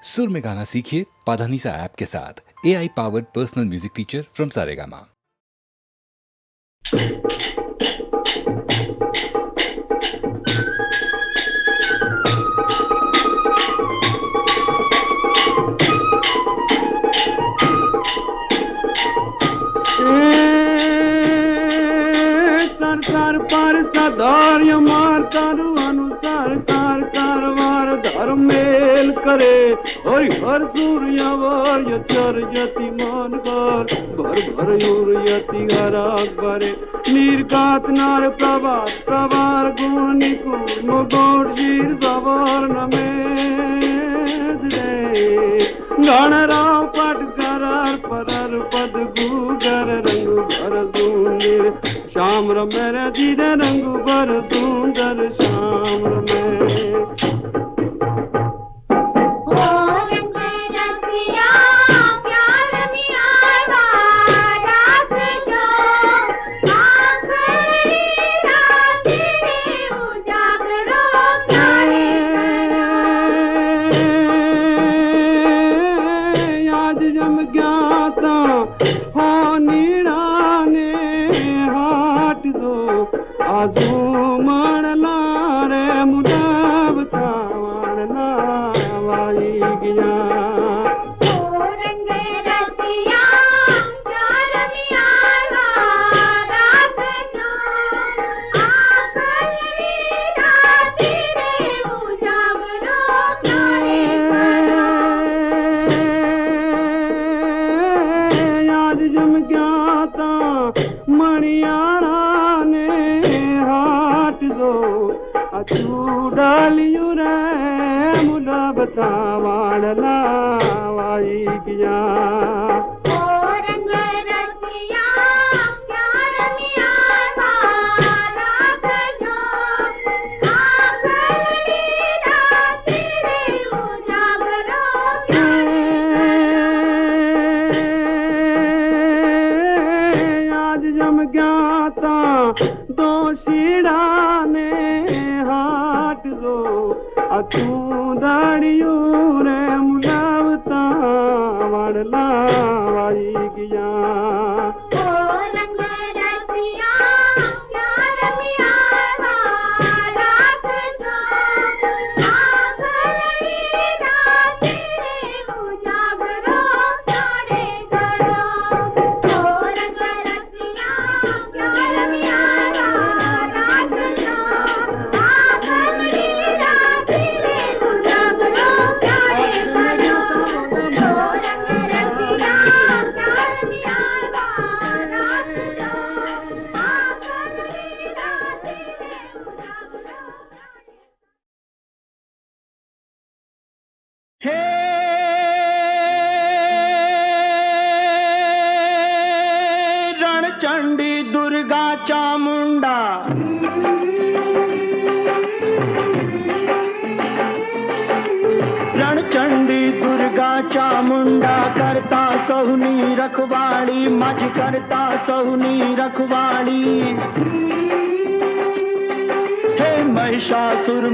सुर में गाना सीखिए पाधानीसा ऐप के साथ। AI powered personal music teacher from Saregama. Sir पर सदार्य मार तारु अनुसार कार कारवार धर्म मेल करे और हर सूर्य वार्य चर यति मान कर भर भर यति हराग भरे निर्गात नार प्रभात प्रभार गुण निकुल मुगोट शीर सवार नमेज रे गणराव पट करार परर पद गुगर रंग भर सुंदर श्याम मेरे धीरे रंग भर सुंदर श्याम में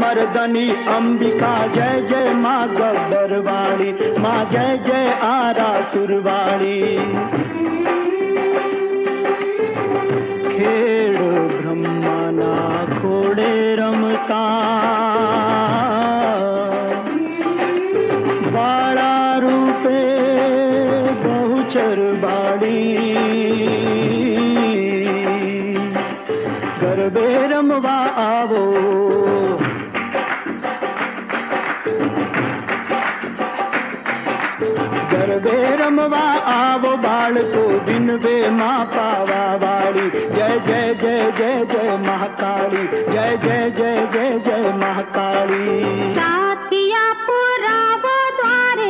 मर्दनी अंबिका जय जय माँ गब्बरवाणी माँ जय जय आरा सुरवाणी खेड़ ब्रह्माना खोड़े रमता बाड़ा रूपे बहुचर बाड़ी गरबे रमवा आवो रमवा आवो बाल को दिन वे माँ पावा वाली जय जय जय जय जय महाकाली जय जय जय जय जय महाकाली साथिया पुरावो द्वारे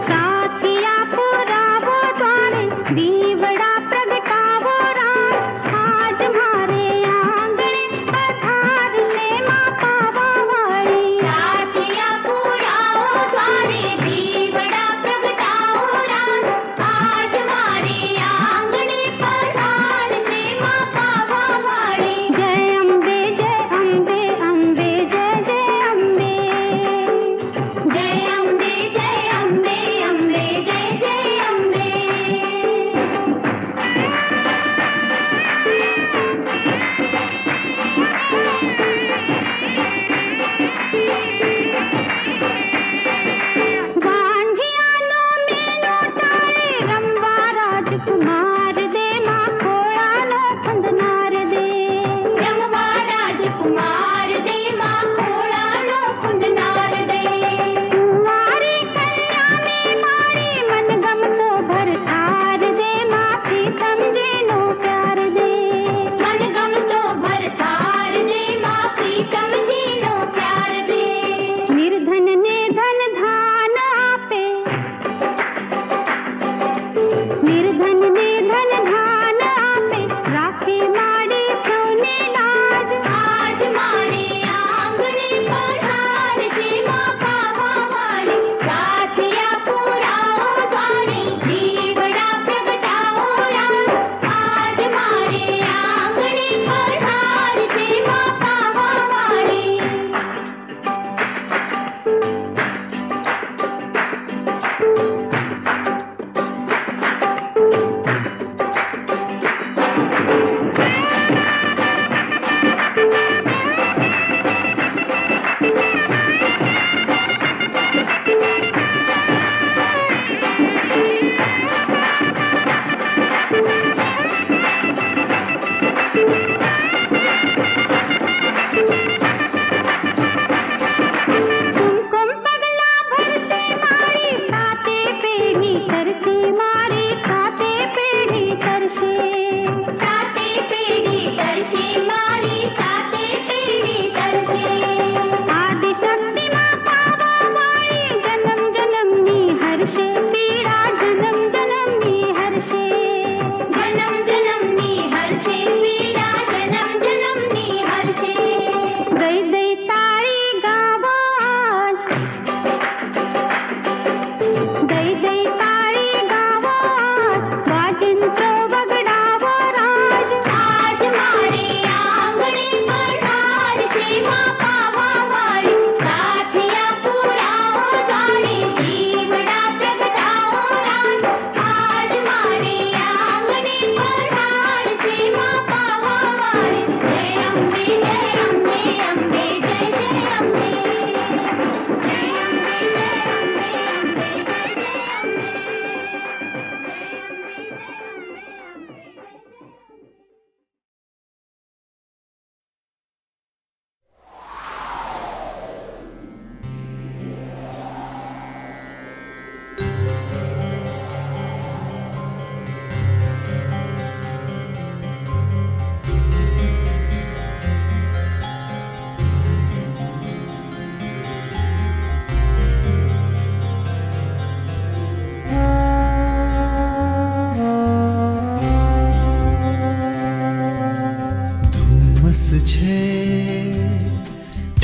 साथिया पुरावो द्वारे दीवड़ा प्रगटावो राज आज हमारे आंगणे पधार ले माँ पावा वाली साथिया पुरावो द्वारे दीवड़ा प्रगटावो राज आज हमारे आंगणे पधार ले माँ पावा वाली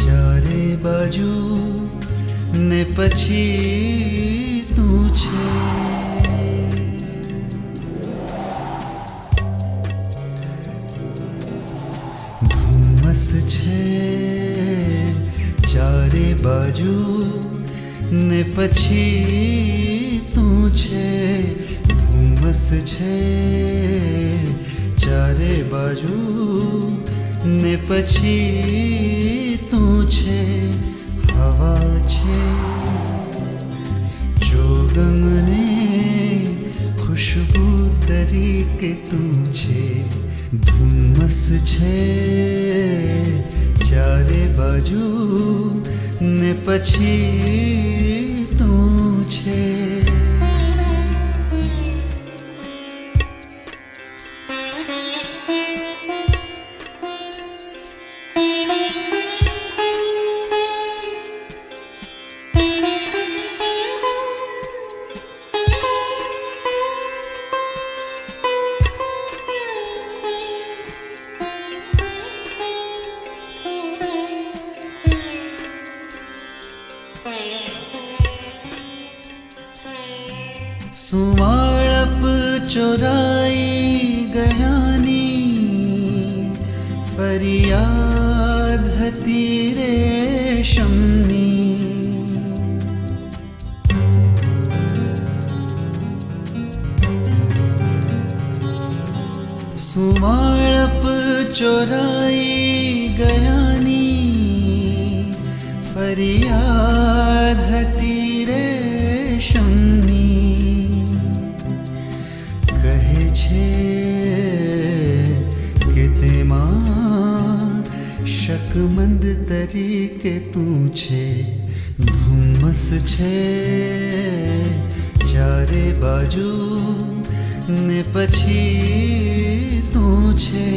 ચારે બાજુ ને પછી તું છે. ધુમ્મસ છે ચારે બાજુ ને પછી તું છે. ધુમ્મસ છે ચારે બાજુ ને પછી તું છે. હવા છે જોગમને ખુશ્બુ તરીકે તું છે. ધુમ્મસ છે ચારે બાજુ ને પછી તું છે. સુવાળપ ચોરાઈ ગયાની ફરિયાદ હતી રેશમની. સુવાળપ ચોરાઈ ગયાની ફરિયાદ હતી રેશમની. કહે છે કે તેમાં શકમંદ તરીકે તું છે. ધુમ્મસ છે ચારે બાજુ ને પછી તું છે.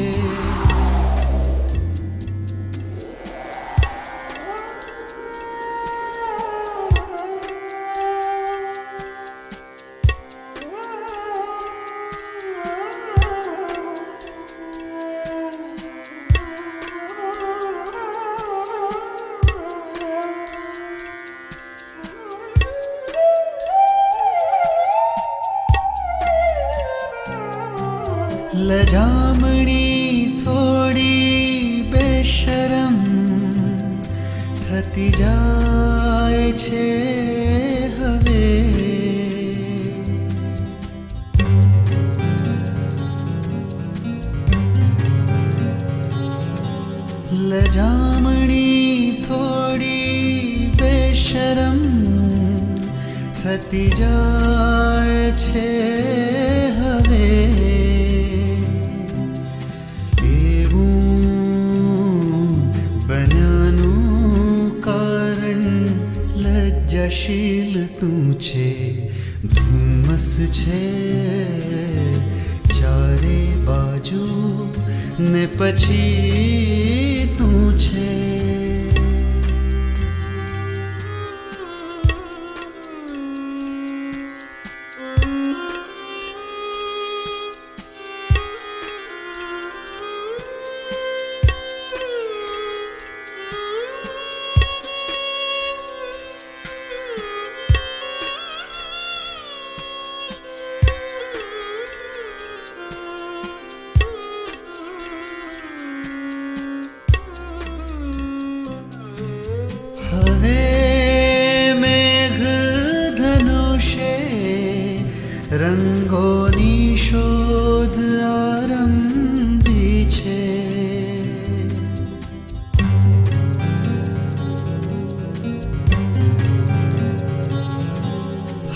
લજામણી થોડી બેશરમ થતી જાય છે હવે. લજામણી થોડી બેશરમ થતી જાય છે હવે. લજ્જાશીલ તું છે. ધુમ્મસ છે ચારે બાજુ ને પછી તું છે. હવે મેઘ ધનુષે રંગોની શોધ આરંભી છે.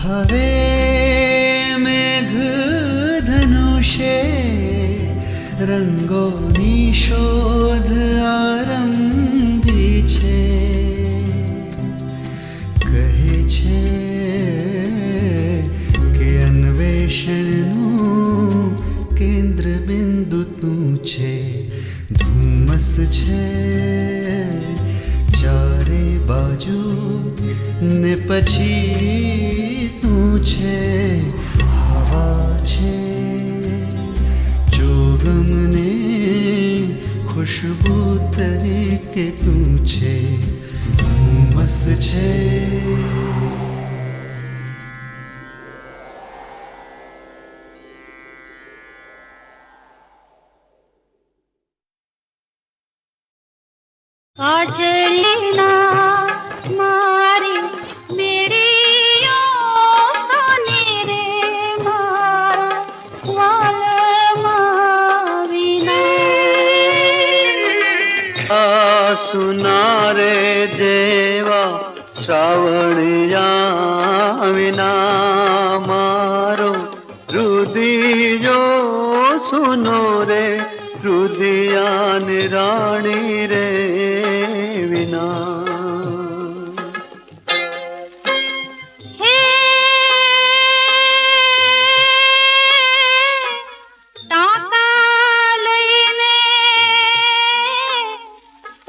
હવે મેઘ ધનુષે રંગોની શોધ આરંભી છે. કહે છે કે અન્વેષણનું કેન્દ્ર બિંદુ તું છે. ધુમ્મસ છે ચારે બાજુ ને પછી તું છે. હવા છે જો ગમને खुशबू तरीके તું છે ધુમ્મસ છે काजलिना मारी मेरी ओ सोने रे मारा वाल माविना सुना रे देवा श्रावणिया विना मारो रुदियो सुनो रे रुदिया निराणी रे विना हे टाका लईने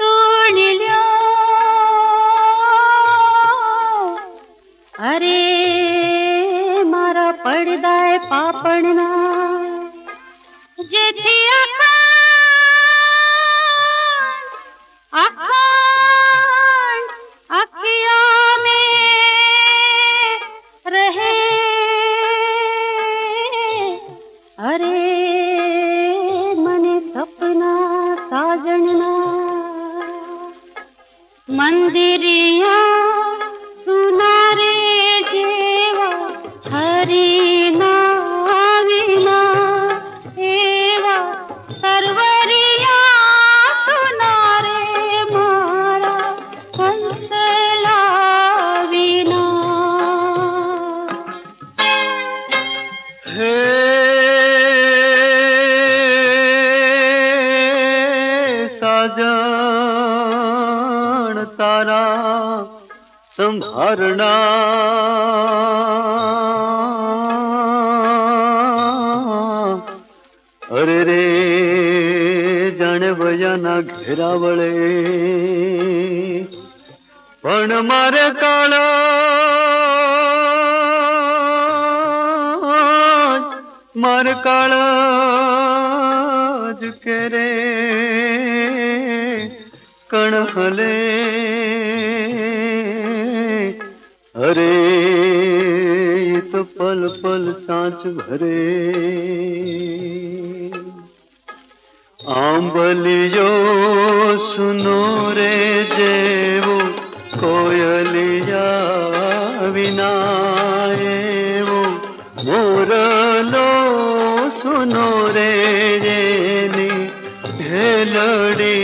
तोडल्यो अरे मारा पडदाय पापणना जेठी अखंड अखिया में रहे अरे मने सपना साजनना मंदिरिया सुना रे जेवा हरी ना विना एवा सर्वरिया सुना रे मारा हंसला विना हे साजन तारा संभारना अरे रे जाने बयाना घेरावळे पण मारे काळा मार काळज के रे कण हले अरे ये तो पल पल सांच भरे आंबलियो सुनो रे जेवो कोयलिया विना एवो मोरलो सुनो रे जेनी हेलड़ी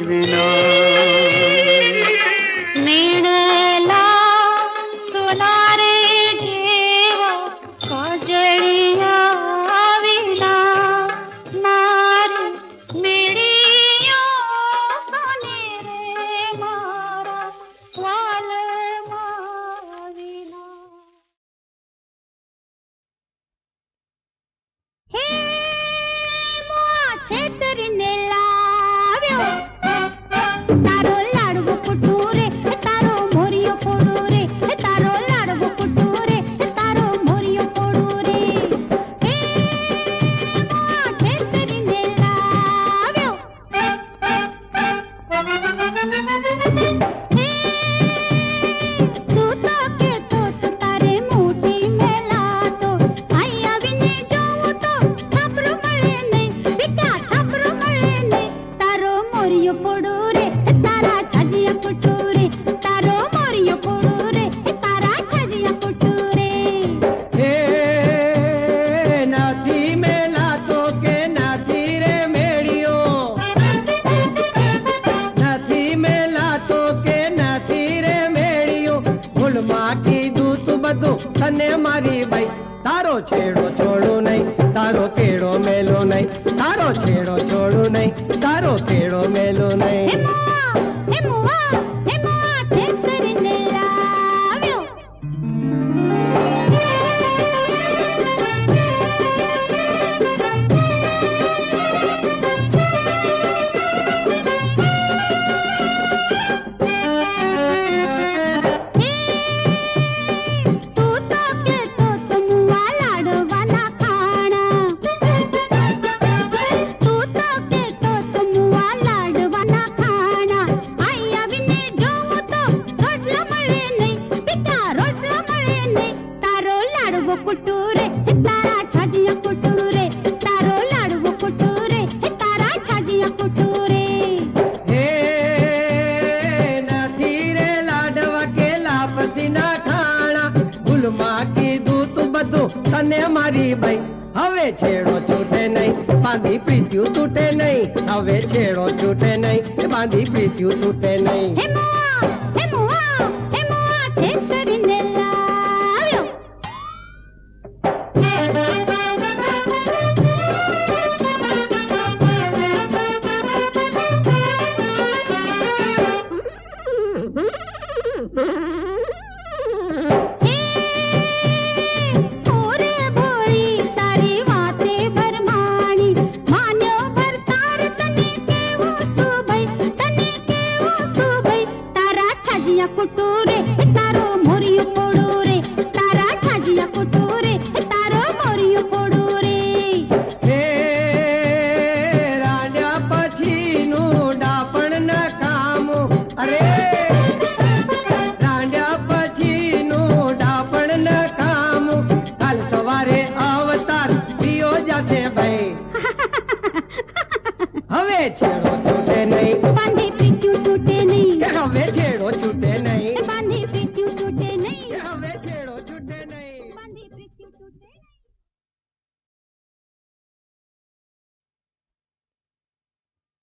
विना नीड़ला सुना रे जेवा काजलिया विना मारी मेड़ियो सोने रे मारा वाल माविना हे मोआ छेतरीने लाव्यो तारो लाडवो कुटूरे तारो मोरियो पोडूरे तारो लाडवो कुटूरे तारो मोरियो पोडूरे हे मोआ छेतरीने लाव्यो हे तू तो के तो तारे मोटी मेला तो आया विने जोऊ तो छापरू मळे नहीं बिटा छापरू मळे नहीं तारो मोरियो पोडूरे तारा छजिया कुटूरे तारो मोरियो पोडूरे तारा छजिया कुटूरे हे नाथी मेला तो के नाथी रे मेड़ियो नाथी मेला तो के नाथी रे मेड़ियो फूलमा की दूत बधु तने मारी भाई तारो छेड़ो छोड़ू नहीं तारो केड़ो मेलो नहीं तारो छेड़ो छोड़ू नहीं तारो केड़ो मेलो नहीं हे मुआ छेतरीने लाव्यो तू तो के तो मुआ लाडवाना खाना तू तो के तो मुआ તને મારી ભાઈ હવે છેડો છૂટે નહીં બાંધી પ્રીત્યું તૂટે નહીં હવે છેડો છૂટે નહીં બાંધી પ્રીત્યું તૂટે નહીં છેતરીને લાવ્યો कुटूरे तारो मोरियो पोड़ो रे तारा छाजिया कुटूरे तारो मोरियो पोड़ो रे હે રાંડ્યા પછીનું ડાપણ ન કામો અરે રાંડ્યા પછીનું ડાપણ ન કામો કાલ સવારે અવતાર દિયો જશે ભાઈ હવે છેડો છૂટે નહીં बांधी प्रीत्યું तूटे नहीं હવે છેડો છૂટે નહીં बांधी प्रीत्યું तूटे नहीं હવે છેડો છૂટે નહીં बांधी प्रीत्યું तूटे नहीं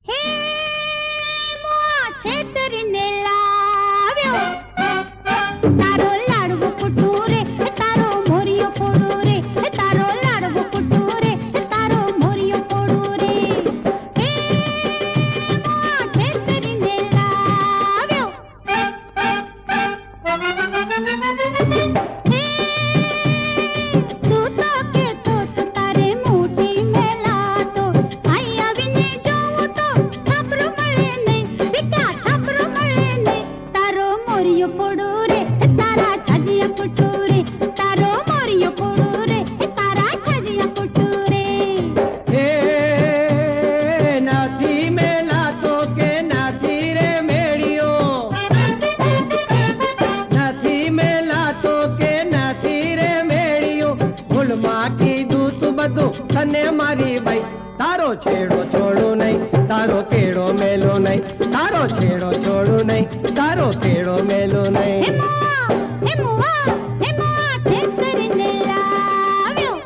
हे मोआ छेतरीने लाव्यो तारो लाडવો कुटूरे तारो मोरियो पोड़ो रे तारो लाडવો कुटूरे तारो मोरियो पोड़ो रे हे मोआ छेतरीने लाव्यो हे तू तो के तो तारे मोटी मेला तो आई आवीने જોઉં તો થાપરો મળે નહીં બીટા થાપરો મળે નહીં તારો મોરિયો પોડો રે તારા છાજિયા કુટુ રે તારો મોરિયો પોડો રે તારા છાજિયા કુટુ રે હે નાથી મેલા તો કે નાથી રે મેળિયો નાથી મેલા તો કે નાથી રે મેળિયો ભૂલમાં કીધું તું બધું તને મારી બાઈ તારો છેડો છોડું નહીં તારો કેળો મેલો નહીં તારો છેડો છોડું નહીં તારો કેળો મેલો હે નહીં મોવા છેતરીને લાવ્યો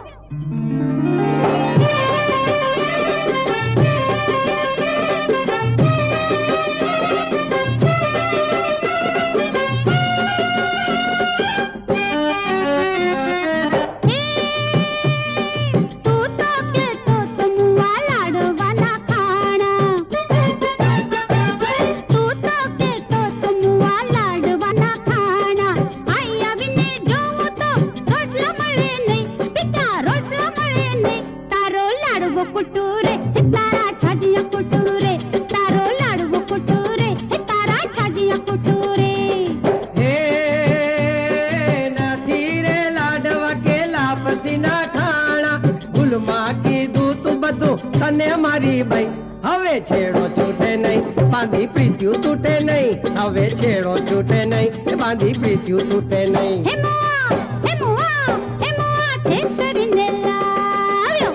तू तो के तो मुआ लाडवाना खाना तू तो के तो मुआ लाडवाना खाना आई आवीने જોઉં તો રોટલા મળે નહીં બીટા રોટલા મળે નહીં તારો લાડવો કુટુરે તારા છાજિયા કુટુરે તારો લાડવો કુટુરે તારા છાજિયા કુટુરે હે નથી રે લાડવા કે લાપસીના ખાણા ભૂલમાં કીધું તું બધું તને મારી બાઈ હવે છેડો છૂટે નહીં બાંધી પ્રીત્યું તૂટે નહીં હવે છેડો છૂટે નહીં બાંધી પ્રીત્યું તૂટે નહીં હે મોવા છેતરીને લાવ્યો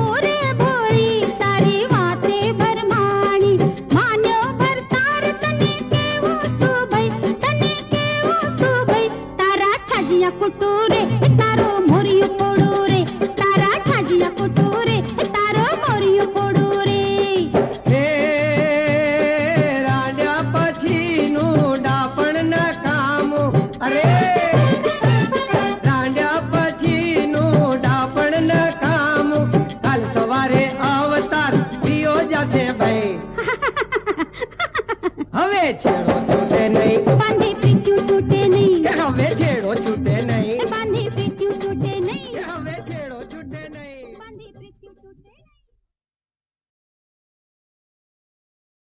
ઓરે ભોળી તારી વાતે ભરમાણી માન્યો ભરતાર તને કેવો સુભઈ તારા છાજિયા કુટુરે તારો મોરિયો પોડો રે તારા છાજિયા કુટુરે તારો મોરિયો પોડો રે હે રાંડ્યા પછીનું ડાપણ ન કામો અરે રાંડ્યા પછીનું ડાપણ ન કામો કાલ સવારે અવતાર દિયો જશે ભાઈ હવે છેડો છૂટે નહીં બાંધી પ્રીત્યું તૂટે નહીં હવે છેડો છૂટે નહીં બાંધી પ્રીત્યું તૂટે નહીં હવે છેડો